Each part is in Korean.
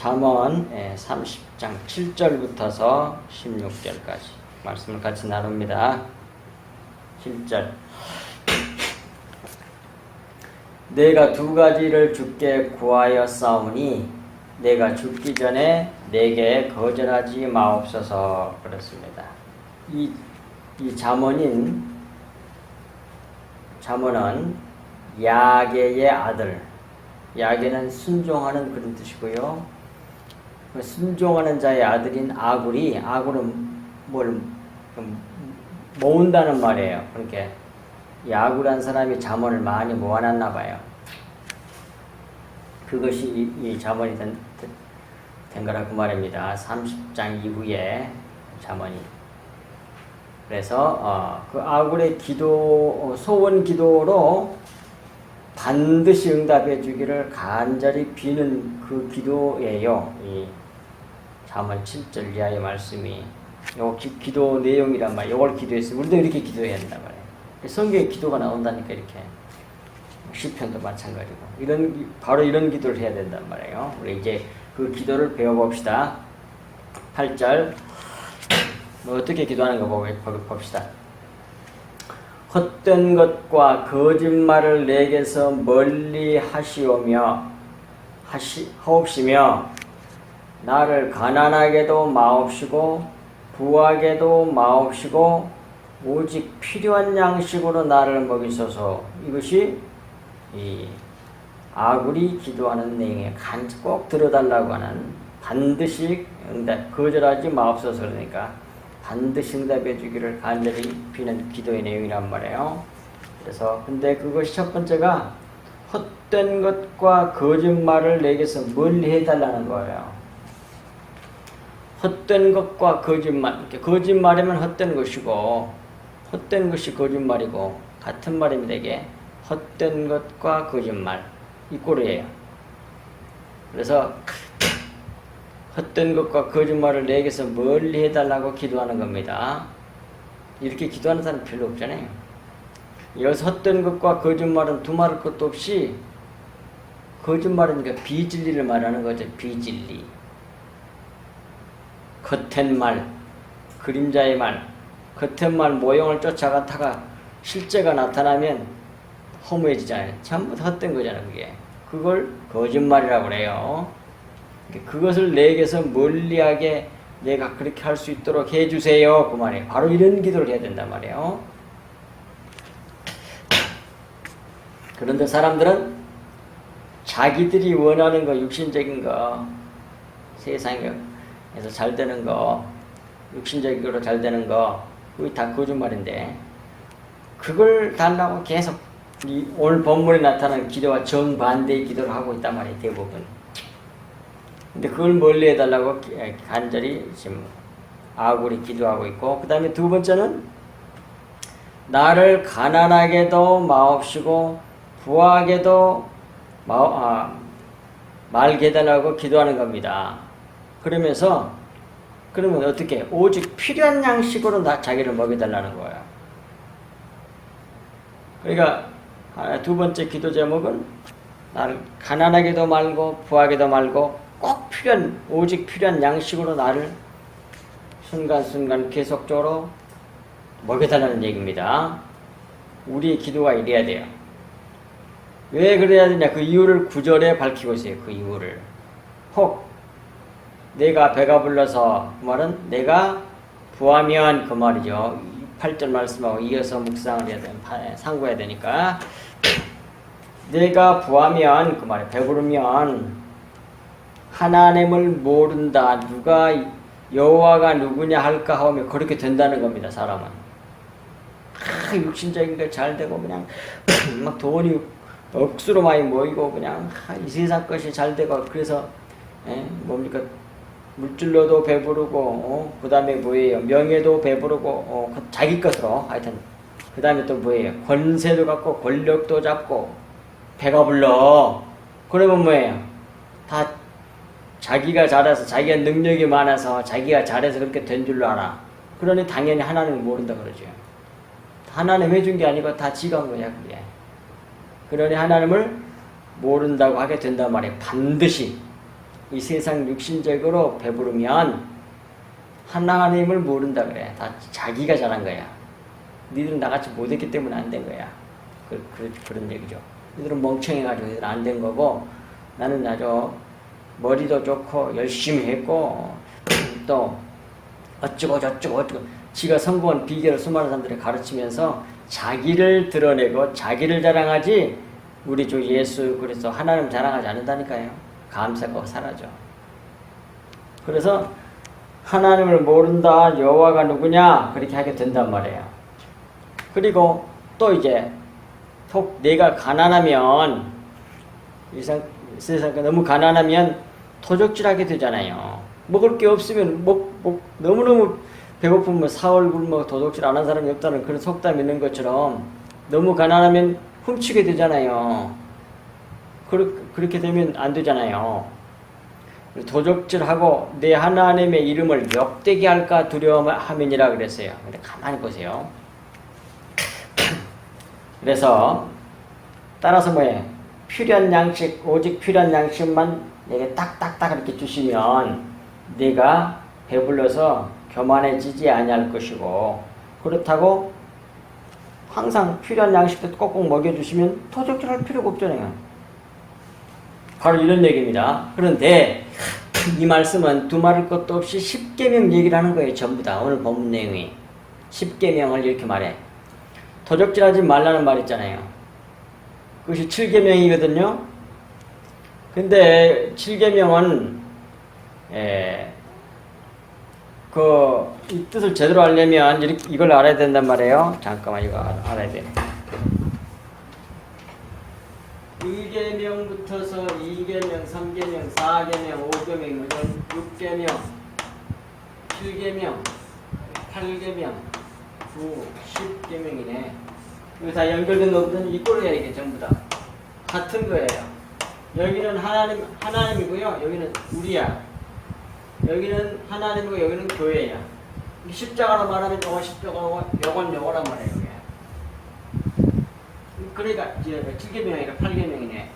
잠언 30장 7절부터서 16절까지 말씀을 같이 나눕니다. 7절. 내가 두 가지를 주께 구하여 싸우니 내가 죽기 전에 내게 거절하지 마옵소서. 그렇습니다. 이 잠언은 야게의 아들, 야게는 순종하는 그런 뜻이고요. 순종하는 자의 아들인 아굴은 뭘 모은다는 말이에요. 그러니까 야굴한 사람이 잠언을 많이 모아놨나 봐요. 그것이 이 잠언이 된 거라 그 말입니다. 30장 이후에 잠언이. 그래서 그 아굴의 기도, 소원 기도로 반드시 응답해 주기를 간절히 비는 그 기도예요. 이 잠언 7절 이하의 말씀이. 요 기도 내용이란 말이에요. 이걸 기도했어요. 우리도 이렇게 기도해야 된단 말이에요. 성경에 기도가 나온다니까 이렇게. 시편도 마찬가지고. 바로 이런 기도를 해야 된단 말이에요. 우리 이제 그 기도를 배워봅시다. 8절. 어떻게 기도하는 거 봅시다. 헛된 것과 거짓말을 내게서 멀리 하옵시며 나를 가난하게도 마옵시고 부하게도 마옵시고 오직 필요한 양식으로 나를 먹이소서. 이것이 이 아굴이 기도하는 내용에 꼭 들어달라고 하는, 반드시 거절하지 마옵소서. 그러니까 반드시 응답해 주기를 간절히 비는 기도의 내용이란 말이에요. 그래서 근데 그것이 첫 번째가 헛된 것과 거짓말을 내게서 멀리 해달라는 거예요. 헛된 것과 거짓말, 거짓말이면 헛된 것이고 헛된 것이 거짓말이고 같은 말입니다. 이게 헛된 것과 거짓말 이 꼴이에요. 그래서 헛된 것과 거짓말을 내게서 멀리 해달라고 기도하는 겁니다. 이렇게 기도하는 사람 별로 없잖아요. 여기서 헛된 것과 거짓말은 두말할 것도 없이, 거짓말은 그러니까 비진리를 말하는 거죠. 비진리. 겉된 말, 그림자의 말, 겉된 말 모형을 쫓아갔다가 실제가 나타나면 허무해지잖아요. 전부 헛된 거잖아요. 그걸 거짓말이라고 그래요. 그것을 내게서 멀리하게 내가 그렇게 할 수 있도록 해주세요. 그 말이에요. 바로 이런 기도를 해야 된단 말이에요. 그런데 사람들은 자기들이 원하는 거, 육신적인 거, 세상에서 잘 되는 거, 육신적으로 잘 되는 거, 그게 다 거짓말인데, 그걸 달라고 계속 오늘 본문에 나타난 기도와 정반대의 기도를 하고 있단 말이에요. 대부분. 근데 그걸 멀리 해달라고 간절히 지금 아굴이 기도하고 있고, 그 다음에 두 번째는 나를 가난하게도 마옵시고 부하게도 말게 해달라고 기도하는 겁니다. 그러면 어떻게? 오직 필요한 양식으로 자기를 먹여달라는 거예요. 그러니까 두 번째 기도 제목은 나를 가난하게도 말고 부하게도 말고 꼭 오직 필요한 양식으로 나를 순간순간 계속적으로 먹여달라는 얘기입니다. 우리의 기도가 이래야 돼요. 왜 그래야 되냐? 그 이유를 9절에 밝히고 있어요. 그 이유를. 혹 내가 배가 불러서, 그 말은 내가 부하면 그 말이죠. 8절 말씀하고 이어서 묵상을 해야 상고해야 되니까. 내가 부하면 그 말이에요. 배부르면 하나님을 모른다. 누가 여호와가 누구냐 할까 하면 그렇게 된다는 겁니다. 사람은 육신적인 게 잘 되고 그냥 막 돈이 억수로 많이 모이고 그냥 이 세상 것이 잘 되고, 그래서 뭡니까, 물질로도 배부르고 그 다음에 뭐예요, 명예도 배부르고 자기 것으로 하여튼, 그 다음에 또 뭐예요, 권세도 갖고 권력도 잡고 배가 불러. 그러면 뭐예요, 다 자기가 잘해서, 자기가 능력이 많아서 자기가 잘해서 그렇게 된 줄로 알아. 그러니 당연히 하나님을 모른다 그러죠. 하나님 해준 게 아니고 다 지가 한 거야 그게. 그러니 하나님을 모른다고 하게 된단 말이에요. 반드시 이 세상 육신적으로 배부르면 하나님을 모른다 그래. 다 자기가 잘한 거야. 니들은 나같이 못했기 때문에 안 된 거야. 그런 얘기죠. 니들은 멍청해가지고 니들은 안 된 거고, 나는 아주 머리도 좋고 열심히 했고 또 어쩌고 저쩌고 지가 성공한 비결을 수많은 사람들이 가르치면서 자기를 드러내고 자기를 자랑하지 우리 주 예수 그리스도 하나님 자랑하지 않는다니까요. 감사가 사라져. 그래서 하나님을 모른다, 여호와가 누구냐 그렇게 하게 된단 말이에요. 그리고 또 이제 내가 가난하면 세상에 너무 가난하면 도적질하게 되잖아요. 먹을 게 없으면 너무너무 배고프면 사흘 굶어 도둑질 안 한 사람이 없다는 그런 속담이 있는 것처럼 너무 가난하면 훔치게 되잖아요. 그렇게 되면 안 되잖아요. 도적질하고 내 하나님의 이름을 욕되게 할까 두려워함이니라 그랬어요. 근데 가만히 보세요. 그래서 따라서 뭐예요? 필요한 양식, 오직 필요한 양식만 내게 딱딱딱 이렇게 주시면 내가 배불러서 교만해지지 아니할 것이고, 그렇다고 항상 필요한 양식도 꼭꼭 먹여주시면 도적질할 필요가 없잖아요. 바로 이런 얘기입니다. 그런데 이 말씀은 두말할 것도 없이 10계명 얘기를 하는 거예요. 전부 다 오늘 본문 내용이 10계명을 이렇게 말해. 도적질하지 말라는 말 있잖아요. 그것이 7계명이거든요. 근데 7계명은 이 뜻을 제대로 알려면 이걸 알아야 된단 말이에요. 잠깐만 이거 알아야 돼. 1계명부터서 2계명, 3계명, 4계명, 5계명, 6계명, 7계명, 8계명, 9, 10계명이네. 이거 다 연결된 거거든요. 이꼴이야 이게 전부 다. 같은 거예요. 여기는 하나님이고요. 여기는 우리야. 여기는 하나님이고 여기는 교회야. 십자가로 말하면 요건 십자가고 요건 요거란 말이에요. 이게. 그러니까 이제 7계명이니까 8계명이네.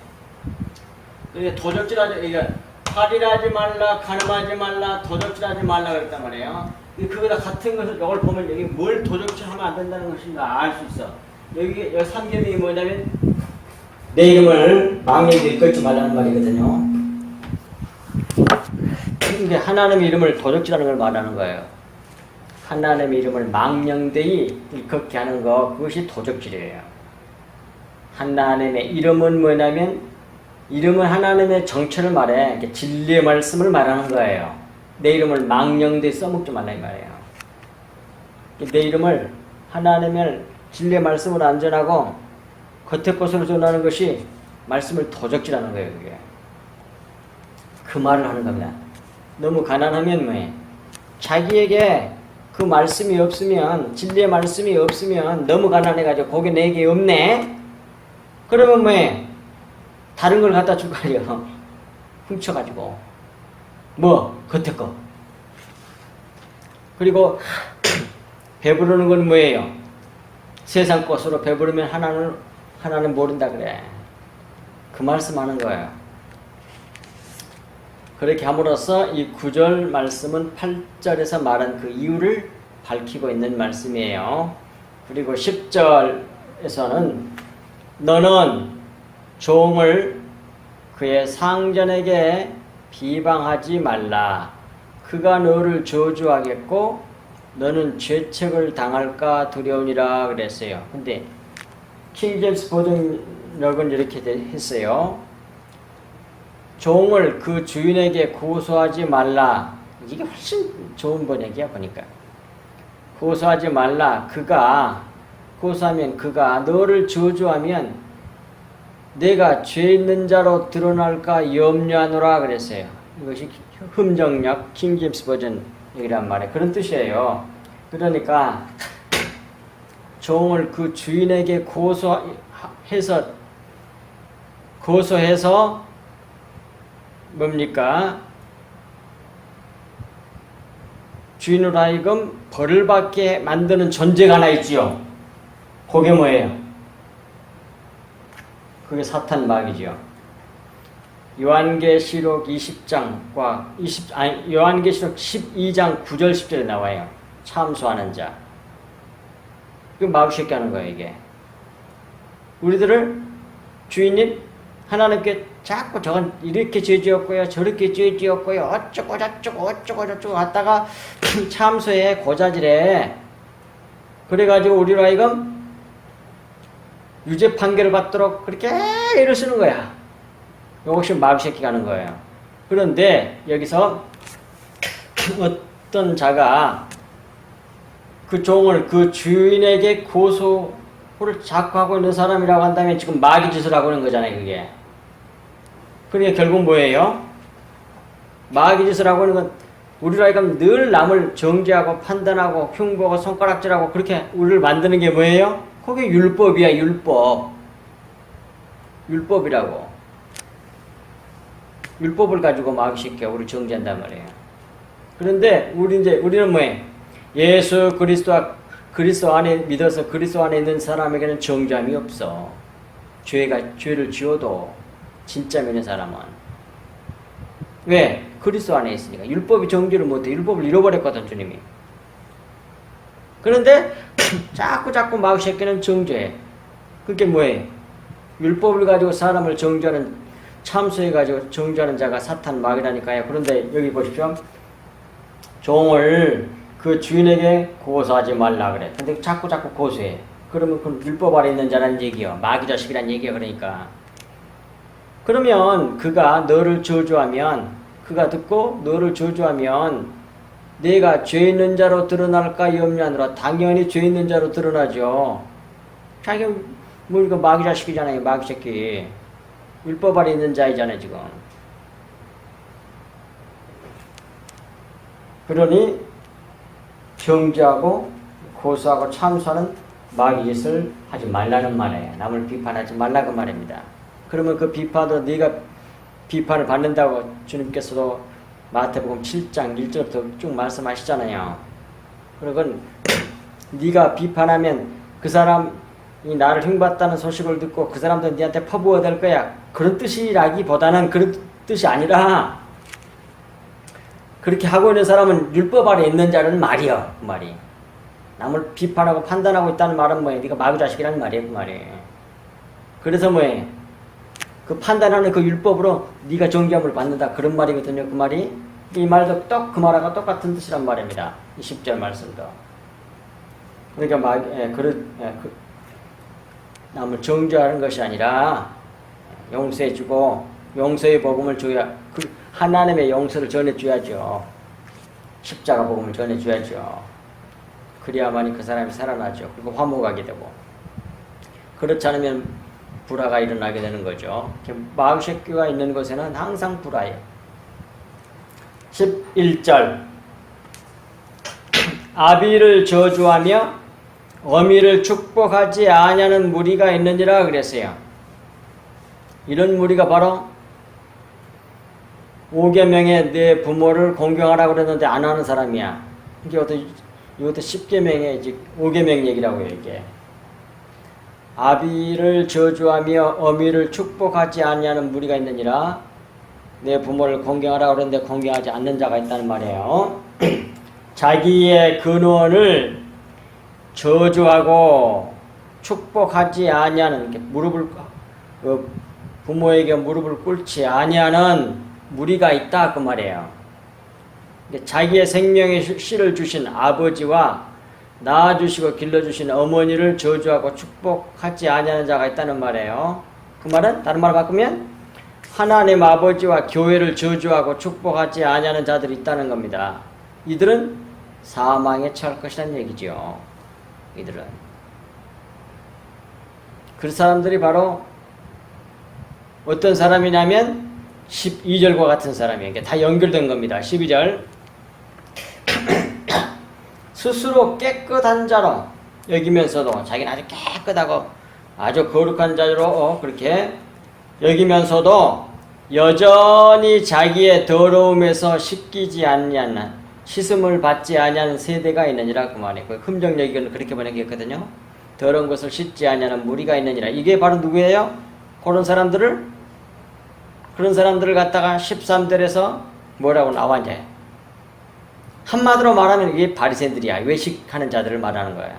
그러니까 도적질하지, 그러니까 살인하지 말라, 간음하지 말라, 도적질하지 말라 그랬단 말이에요. 그거다 같은 것을 이걸 보면 여기 뭘 도적질하면 안 된다는 것인가 알 수 있어. 여기 3계명이 뭐냐면 내 이름을 망령되이 일컫지 말라는 말이거든요. 근데 하나님의 이름을 도적질하는 걸 말하는 거예요. 하나님의 이름을 망령되이 일컫게 하는 거, 그것이 도적질이에요. 하나님의 이름은 뭐냐면 이름은 하나님의 정체를 말해. 진리의 말씀을 말하는 거예요. 내 이름을 망령되이 써먹지 말라 이 말이에요. 내 이름을 하나님의 진리의 말씀으로 안전하고 겉에 것으로 전하는 것이 말씀을 도적질하는 거예요. 그게. 그 말을 하는 겁니다. 너무 가난하면 뭐해? 자기에게 그 말씀이 없으면, 진리의 말씀이 없으면 너무 가난해가지고 거기 내게 없네? 그러면 뭐해? 다른 걸 갖다 줄 거 아니야. 훔쳐가지고. 겉에 거. 그리고 배부르는 건 뭐예요? 세상 것으로 배부르면 하나는 모른다 그래. 그 말씀 하는 거예요. 그렇게 함으로써 이 9절 말씀은 8절에서 말한 그 이유를 밝히고 있는 말씀이에요. 그리고 10절에서는 너는 종을 그의 상전에게 비방하지 말라. 그가 너를 저주하겠고 너는 죄책을 당할까 두려우니라 그랬어요. 근데 킹제임스 버전역은 이렇게 했어요. 종을 그 주인에게 고소하지 말라. 이게 훨씬 좋은 번역이야 보니까. 고소하지 말라. 고소하면 그가 너를 저주하면 내가 죄 있는 자로 드러날까 염려하노라 그랬어요. 이것이 흠정역 킹제임스 버전이란 말이에요. 그런 뜻이에요. 그러니까 종을 그 주인에게 고소해서 뭡니까? 주인으로 하여금 벌을 받게 만드는 존재가 하나 있지요. 그게 뭐예요? 그게 사탄 마귀죠. 요한계시록 20장과 요한계시록 12장 9절 10절에 나와요. 참소하는 자. 이거 마구새끼 하는 거예요, 이게. 우리들을 주인님 하나님께 자꾸 저건 이렇게 죄 지었고요, 저렇게 죄 지었고요, 어쩌고 저쩌고 하다가 참소해 고자질해. 그래가지고 우리로 하여금 유죄 판결을 받도록 그렇게 애를 쓰는 거야. 이것이 마귀새끼가 하는 거예요. 그런데 여기서 어떤 자가 그 종을 그 주인에게 고소를 자꾸 하고 있는 사람이라고 한다면 지금 마귀짓을 하고 있는 거잖아요, 그게. 그러니까 결국 뭐예요? 마귀짓을 하고 있는 건 우리로 하여금 늘 남을 정죄하고 판단하고 흉보고 손가락질하고 그렇게 우리를 만드는 게 뭐예요? 그게 율법이야, 율법. 율법이라고. 율법을 가지고 마귀새끼가 우리를 정죄한단 말이에요. 그런데 우리는 뭐예요? 예수 그리스도 안에 믿어서 그리스도 안에 있는 사람에게는 정죄함이 없어. 죄를 지어도 진짜 믿는 사람은. 왜? 그리스도 안에 있으니까. 율법이 정죄를 못해. 율법을 잃어버렸거든, 주님이. 그런데 자꾸 마귀새끼는 정죄해. 그게 뭐예요? 율법을 가지고 사람을 정죄하는, 참소해가지고 정죄하는 자가 사탄 마귀라니까요. 그런데 여기 보십시오. 종을 그 주인에게 고소하지 말라 그래. 근데 자꾸 고소해. 그러면 그 율법 아래 있는 자라는 얘기요. 마귀 자식이란 얘기야. 그러니까. 그러면 그가 너를 저주하면, 그가 듣고 너를 저주하면 내가 죄 있는 자로 드러날까 염려하느라. 당연히 죄 있는 자로 드러나죠. 자기 뭐 이거 마귀 자식이잖아요. 마귀 새끼. 율법 아래 있는 자이잖아요, 지금. 그러니 정죄하고 고소하고 참소하는 마귀짓을 하지 말라는 말이에요. 남을 비판하지 말라고 말입니다. 그러면 그 비판으로 네가 비판을 받는다고 주님께서도 마태복음 7장 1절부터 쭉 말씀하시잖아요. 그러건 네가 비판하면 그 사람이 나를 흉봤다는 소식을 듣고 그 사람도 네한테 퍼부어 될 거야. 그런 뜻이라기보다는 그런 뜻이 아니라 그렇게 하고 있는 사람은 율법 아래 있는 자라는 말이야. 그 말이. 남을 비판하고 판단하고 있다는 말은 뭐예요? 네가 마귀 자식이라는 말이에요. 그 말이. 그래서 뭐예요? 그 판단하는 그 율법으로 네가 정죄함을 받는다. 그런 말이거든요. 그 말이. 이 말도 그 말하고 똑같은 뜻이란 말입니다. 이 10절 말씀도. 그러니까 남을 정죄하는 것이 아니라 용서해주고 용서의 복음을 줘야, 하나님의 용서를 전해줘야죠. 십자가 복음을 전해줘야죠. 그래야만이 그 사람이 살아나죠. 그리고 화목하게 되고. 그렇지 않으면 불화가 일어나게 되는 거죠. 마귀새끼가 있는 곳에는 항상 불화예요. 11절 아비를 저주하며 어미를 축복하지 아니하는 무리가 있느니라 그랬어요. 이런 무리가 바로 5계명에 내 부모를 공경하라고 그랬는데 안 하는 사람이야. 이것도 10계명의 5계명 얘기라고 해요. 이게 아비를 저주하며 어미를 축복하지 아니하는 무리가 있느니라. 내 부모를 공경하라고 그랬는데 공경하지 않는 자가 있다는 말이에요. 자기의 근원을 저주하고 축복하지 아니하는, 부모에게 무릎을 꿇지 아니하는 무리가 있다 그 말이에요. 자기의 생명의 씨를 주신 아버지와 낳아주시고 길러주신 어머니를 저주하고 축복하지 아니하는 자가 있다는 말이에요. 그 말은 다른 말로 바꾸면 하나님 아버지와 교회를 저주하고 축복하지 아니하는 자들이 있다는 겁니다. 이들은 사망에 처할 것이라는 얘기죠. 이들은 그 사람들이 바로 어떤 사람이냐면 12절과 같은 사람이에요. 이게 다 연결된 겁니다. 12절 스스로 깨끗한 자로 여기면서도 자기는 아주 깨끗하고 아주 거룩한 자로 그렇게 여기면서도 여전히 자기의 더러움에서 씻기지 아니하는, 씻음을 받지 아니하는 세대가 있느니라 그 말이에요. 흠정 얘기는 그렇게 번역했거든요. 더러운 것을 씻지 아니하는 무리가 있느니라. 이게 바로 누구예요? 그런 사람들을 그런 사람들을 갖다가 13절에서 뭐라고 나와 이제 한마디로 말하면 이게 바리새인들이야. 외식하는 자들을 말하는 거예요.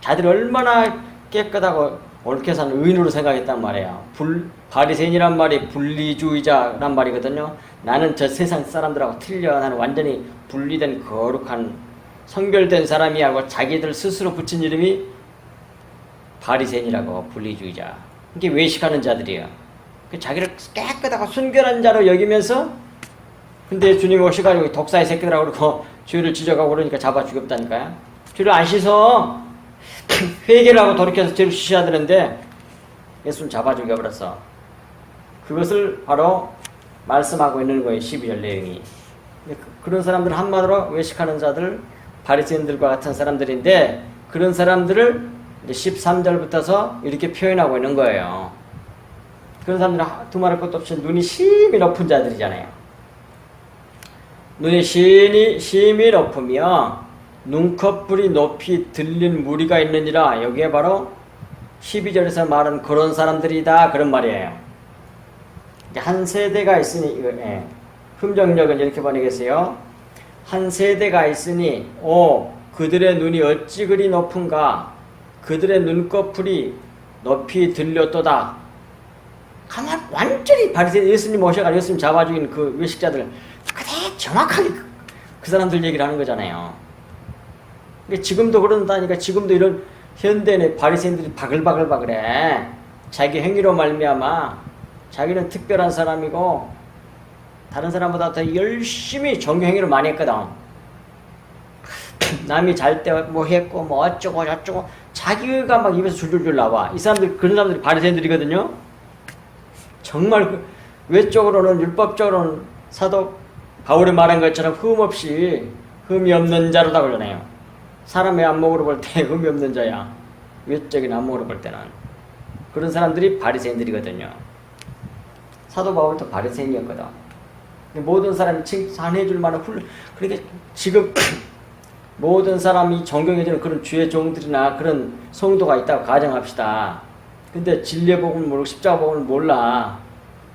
자들이 얼마나 깨끗하고 옳게 사는 의인으로 생각했단 말이에요. 바리새인이란 말이 분리주의자란 말이거든요. 나는 저 세상 사람들하고 틀려. 나는 완전히 분리된 거룩한 성별된 사람이라고 자기들 스스로 붙인 이름이 바리새인이라고. 분리주의자. 이게 외식하는 자들이에요. 자기를 깨끗하고 순결한 자로 여기면서 근데 주님 오셔가지고 독사의 새끼들하고 그러고 죄를 지적하고 그러니까 잡아 죽였다니까요. 죄를 안 씻어. 회개를 하고 돌이켜서 죄를 씻어야 되는데 예수는 잡아 죽여버렸어. 그것을 바로 말씀하고 있는 거예요. 12절 내용이. 그런 사람들 한마디로 외식하는 자들 바리새인들과 같은 사람들인데 그런 사람들을 이제 13절부터서 이렇게 표현하고 있는 거예요. 그런 사람들은 두말할 것도 없이 눈이 심히 높은 자들이잖아요. 눈이 심히 높으며 눈꺼풀이 높이 들린 무리가 있느니라. 여기에 바로 12절에서 말한 그런 사람들이다. 그런 말이에요. 한 세대가 있으니 흠정력은 이렇게 번역했어요. 한 세대가 있으니 그들의 눈이 어찌 그리 높은가. 그들의 눈꺼풀이 높이 들렸도다. 가만 완전히 바리새인 예수님 오셔가지고 예수님 잡아 죽인 그 외식자들 그대 정확하게 그 사람들 얘기를 하는 거잖아요. 지금도 그런다니까. 지금도 이런 현대의 바리새인들이 바글바글해. 자기 행위로 말미암아 자기는 특별한 사람이고 다른 사람보다 더 열심히 종교 행위를 많이 했거든. 남이 잘 때 뭐 했고 뭐 어쩌고 저쩌고 자기가 막 입에서 줄줄줄 나와. 이 사람들 그런 사람들이 바리새인들이거든요. 정말 외적으로는 율법적으로는 사도 바울이 말한 것처럼 흠이 없는 자로다 그러네요. 사람의 안목으로 볼 때 흠이 없는 자야. 외적인 안목으로 볼 때는 그런 사람들이 바리새인들이거든요. 사도 바울도 바리새인이었거든. 모든 사람이 칭찬해줄 만한 그러니까 지금 모든 사람이 존경해주는 그런 주의 종들이나 그런 성도가 있다고 가정합시다. 근데 진리의 복음을 모르고 십자가 복음을 몰라.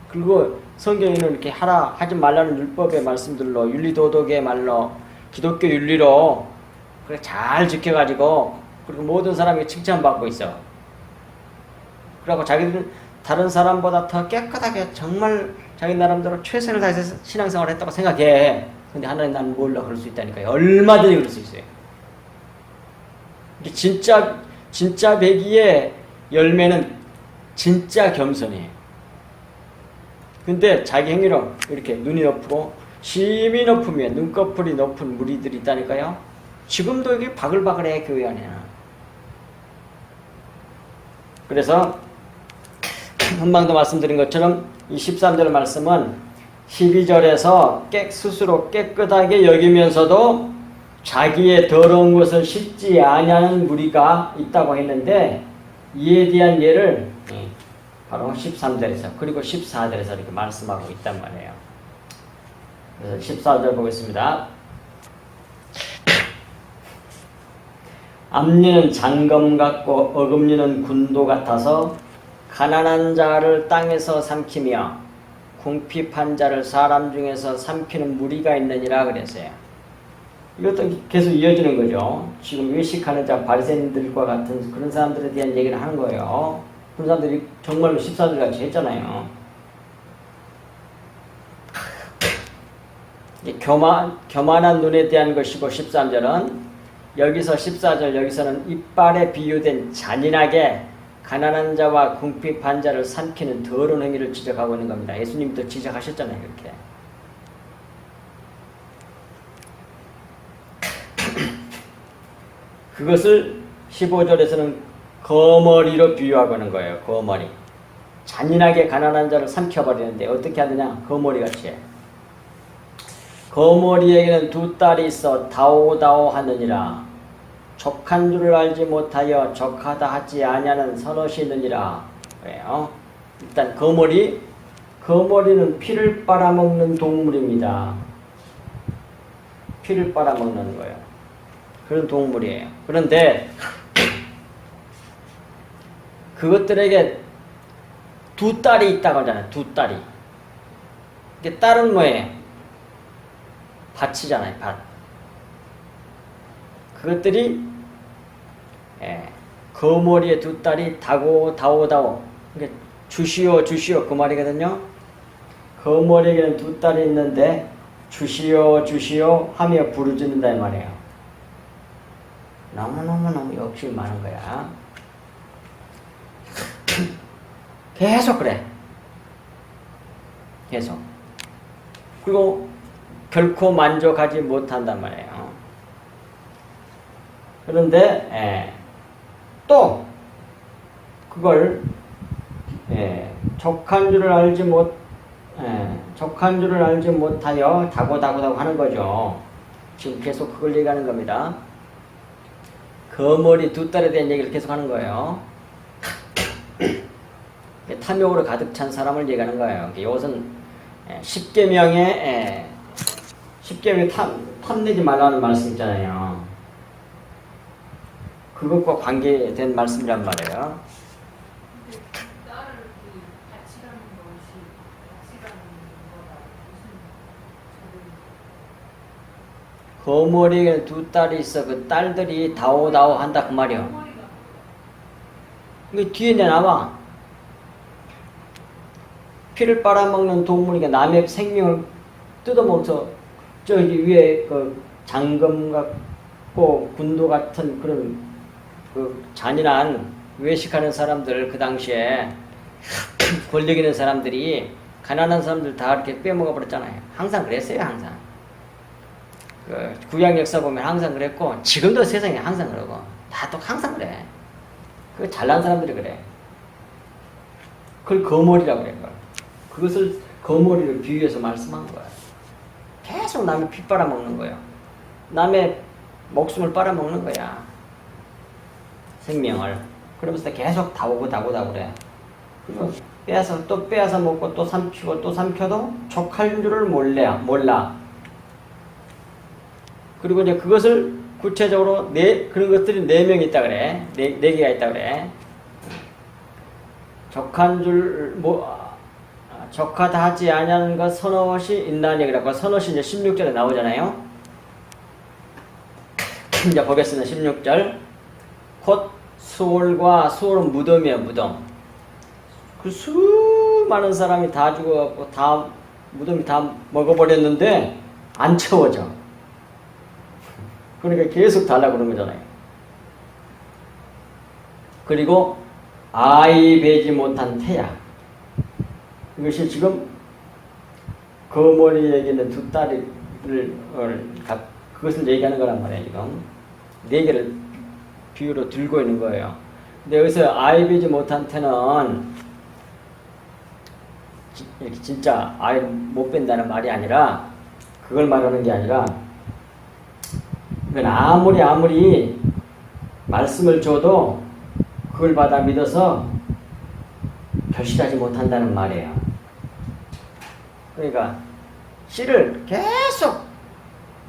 그리고 성경에는 이렇게 하지 말라는 율법의 말씀들로 윤리도덕의 말로 기독교 윤리로 그래 잘 지켜가지고 그리고 모든 사람이 칭찬받고 있어. 그러고 자기들은 다른 사람보다 더 깨끗하게 정말 자기 나름대로 최선을 다해서 신앙생활을 했다고 생각해. 근데 하나님 난 몰라 그럴 수 있다니까요. 얼마든지 그럴 수 있어요. 진짜 배기의 열매는 진짜 겸손이에요. 근데 자기 행위로 이렇게 눈이 높고 심이 높으며 눈꺼풀이 높은 무리들이 있다니까요. 지금도 이게 바글바글해 교회 안에는. 그래서 한방도 말씀드린 것처럼 이 13절 말씀은 12절에서 스스로 깨끗하게 여기면서도 자기의 더러운 것을 씻지 아니하는 무리가 있다고 했는데 이에 대한 예를 바로 13절에서 그리고 14절에서 이렇게 말씀하고 있단 말이에요. 그래서 14절 보겠습니다. 앞니는 장검 같고 어금니는 군도 같아서 가난한 자를 땅에서 삼키며 궁핍한 자를 사람 중에서 삼키는 무리가 있느니라 그랬어요. 이것도 계속 이어지는 거죠. 지금 외식하는 자 바리새인들과 같은 그런 사람들에 대한 얘기를 하는 거예요. 그런 사람들이 정말로 14절 같이 했잖아요. 교만한 눈에 대한 것이고 13절은 여기서 14절 여기서는 이빨에 비유된 잔인하게 가난한 자와 궁핍한 자를 삼키는 더러운 행위를 지적하고 있는 겁니다. 예수님도 지적하셨잖아요. 이렇게. 그것을 15절에서는 거머리로 비유하고 있는 거예요. 거머리. 잔인하게 가난한 자를 삼켜버리는데 어떻게 하느냐? 거머리같이 해. 거머리에게는 두 딸이 있어 다오다오 하느니라. 족한 줄을 알지 못하여 족하다 하지 아니하는 서럿이 있느니라. 그래요. 일단 거머리는 피를 빨아먹는 동물입니다. 피를 빨아먹는 거예요. 그런 동물이에요. 그런데 그것들에게 두 딸이 있다고 하잖아요. 두 딸이. 이게 딸은 뭐예요? 밭이잖아요. 밭. 그것들이 거머리의 두 딸이 다오. 그러니까 주시오 그 말이거든요. 거머리에는 두 딸이 있는데 주시오 하며 부르짖는다 이 말이에요. 너무 욕심이 많은 거야. 계속 그래. 계속. 그리고 결코 만족하지 못한단 말이에요. 그런데 또 그걸 족한 줄을 알지 못하여 다고 하는 거죠. 지금 계속 그걸 얘기하는 겁니다. 거머리 두 딸에 대한 얘기를 계속 하는 거예요. 탐욕으로 가득 찬 사람을 얘기하는 거예요. 이것은 10계명에 탐내지 말라는 말씀 있잖아요. 그것과 관계된 말씀이란 말이에요. 거머리에 두 딸이 있어. 그 딸들이 다오 한다 그 말이요. 그 뒤에 나와. 피를 빨아먹는 동물이가 남의 생명을 뜯어먹어서 저기 위에 그 장금 같고 군도 같은 그런 그 잔인한 외식하는 사람들, 그 당시에 권력 있는 사람들이 가난한 사람들 다 이렇게 빼먹어 버렸잖아요. 항상 그랬어요. 항상. 그 구약 역사 보면 항상 그랬고 지금도 세상에 항상 그러고 다 또 항상 그래. 그 잘난 사람들이 그래. 그걸 거머리라고 그래. 그것을 거머리를 비유해서 말씀한 거야. 계속 남의 피 빨아먹는 거예요. 남의 목숨을 빨아먹는 거야. 생명을. 그러면서 계속 다오고 그래. 그리고 빼앗아 먹고 또 삼키고 또 삼켜도 족할 줄을 몰라. 그리고 이제 그것을 구체적으로 그런 것들이 4명이 있다 그래. 4개가 있다 그래. 적하다 하지 아니하는 것 서너엇이 있나니 그래갖고 서너엇이 이제 16절에 나오잖아요. 이제 보겠습니다. 16절. 곧 수월은 무덤이에요. 무덤. 그 수많은 사람이 다 죽어갖고 무덤이 다 먹어버렸는데 안 채워져. 그러니까 계속 달라고 그러는 거잖아요. 그리고 아이 베지 못한 태야. 이것이 지금 거머리에게는 두 딸을 그것을 얘기하는 거란 말이에요. 지금 4개를 비유로 들고 있는 거예요. 근데 여기서 아이 베지 못한 태는 이렇게 진짜 아이 못 뺀다는 말이 아니라 그걸 말하는 게 아니라 아무리 말씀을 줘도 그걸 받아 믿어서 결실하지 못한다는 말이에요. 그러니까 씨를 계속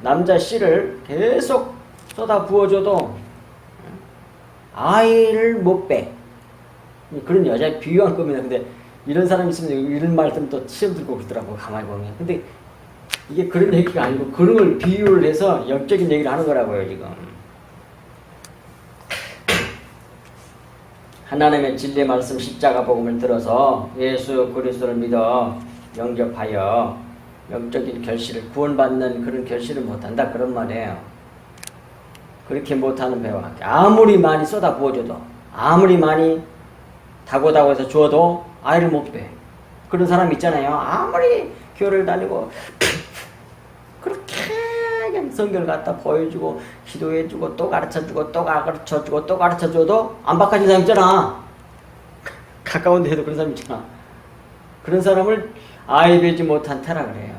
남자 씨를 계속 쏟아 부어줘도 아이를 못 빼. 그런 여자의 비유한 겁니다. 근데 이런 사람이 있으면 이런 말 들으면 또 시험 들고 그러더라고. 가만히 보면. 근데 이게 그런 얘기가 아니고 그런 걸 비유를 해서 영적인 얘기를 하는 거라고요. 지금 하나님의 진리 말씀 십자가 복음을 들어서 예수 그리스도를 믿어 영접하여 영적인 결실을 구원받는 그런 결실을 못한다 그런 말이에요. 그렇게 못하는 배와 아무리 많이 쏟아 부어줘도 아무리 많이 다고해서 주어도 아이를 못 빼. 그런 사람 있잖아요. 아무리 교회를 다니고 그렇게 성경을 갖다 보여주고 기도해주고 또 가르쳐주고 또 가르쳐주고 또 가르쳐줘도 안 바꿔진 사람 있잖아. 가까운 데에도 그런 사람 있잖아. 그런 사람을 아이 되지 못한 태라 그래요.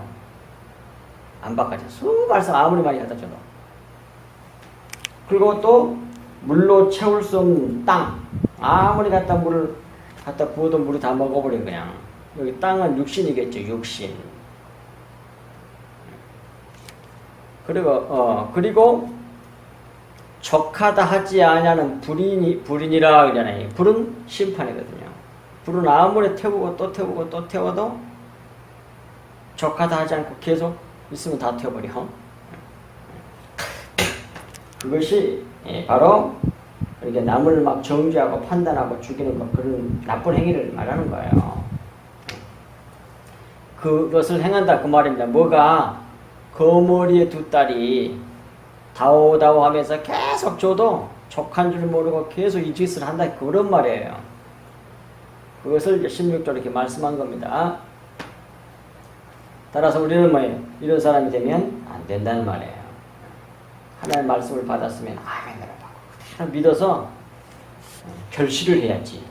안 바꿔져. 수발성 아무리 많이 갖다 줘도. 그리고 또 물로 채울 수 없는 땅. 아무리 물을 갖다 부어도 물이 다 먹어버려 그냥. 여기 땅은 육신이겠죠. 육신. 그리고 적하다 하지 아니하는 불인이라 그러잖아요. 불은 심판이거든요. 불은 아무리 태우고 또 태우고 또 태워도 적하다 하지 않고 계속 있으면 다 태워버려. 그것이 바로 이렇게 남을 막 정죄하고 판단하고 죽이는 것, 그런 나쁜 행위를 말하는 거예요. 그것을 행한다 그 말입니다. 뭐가 거머리에 두 딸이 다오다오 하면서 계속 줘도 족한 줄 모르고 계속 이 짓을 한다, 그런 말이에요. 그것을 이제 16절 이렇게 말씀한 겁니다. 따라서 우리는 뭐예요? 이런 사람이 되면 안 된다는 말이에요. 하나님의 말씀을 받았으면 아멘으로 받고 그대로 믿어서 결실을 해야지.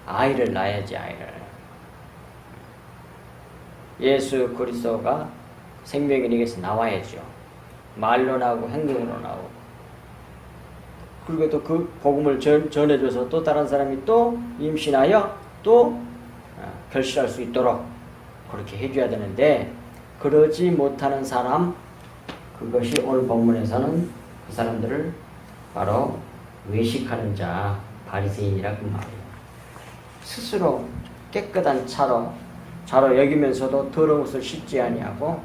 아이를 낳아야지, 아이를. 예수 그리스도가 생명의 릭에서 나와야죠. 말로 나오고 행동으로 나오고. 그리고 또 그 복음을 전해줘서 또 다른 사람이 또 임신하여 또 결실할 수 있도록 그렇게 해줘야 되는데, 그러지 못하는 사람, 그것이 오늘 본문에서는 그 사람들을 바로 외식하는 자, 바리새인이라 그 말이에요. 스스로 깨끗한 차로 여기면서도 더러운 것을 씻지 아니하고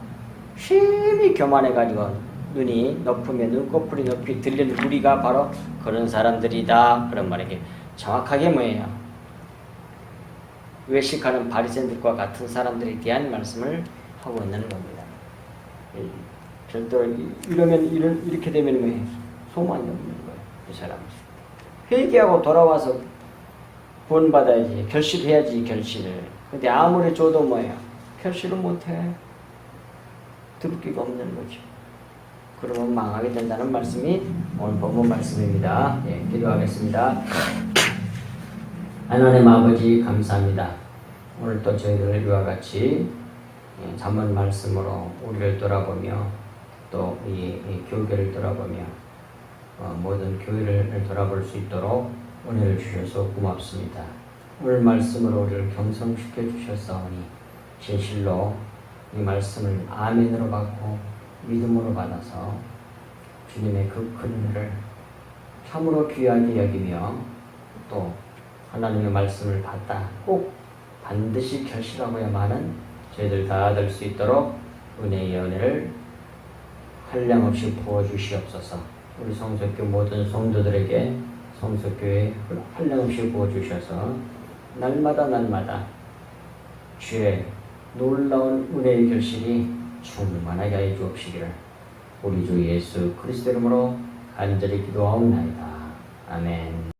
심히 교만해가지고 눈이 높으면 눈꺼풀이 높이 들리는 우리가 바로 그런 사람들이다, 그런 말이에요. 정확하게 뭐예요? 외식하는 바리새인들과 같은 사람들에 대한 말씀을 하고 있는 겁니다. 별도 이러면 이렇게 되면 뭐예요? 소망이 없는 거예요. 이 사람 회개하고 돌아와서 구원받아야지, 결실해야지, 결실을. 근데 아무리 줘도 뭐예요? 결실을 못해. 들을 기가 없는 거죠. 그러면 망하게 된다는 말씀이 오늘 본문 말씀입니다. 예, 기도하겠습니다. 하나님 아버지 감사합니다. 오늘 또 저희들을 이와 같이 잠언 말씀으로 우리를 돌아보며 또 이 교회를 돌아보며 모든 교회를 돌아볼 수 있도록 은혜를 주셔서 고맙습니다. 오늘 말씀으로 우리를 경성시켜 주셨사오니 진실로 이 말씀을 아멘으로 받고 믿음으로 받아서 주님의 그 큰 은혜를 참으로 귀하게 여기며 또 하나님의 말씀을 받다 꼭 반드시 결실하고야만은 저희들 다 될 수 있도록 은혜의 은혜를 한량없이 부어주시옵소서. 우리 성석교 모든 성도들에게 성석교에 한량없이 부어주셔서 날마다 주의 놀라운 은혜의 결실이 충만하게 하여 주옵시기를 우리 주 예수 그리스도 이름으로 간절히 기도하옵나이다. 아멘.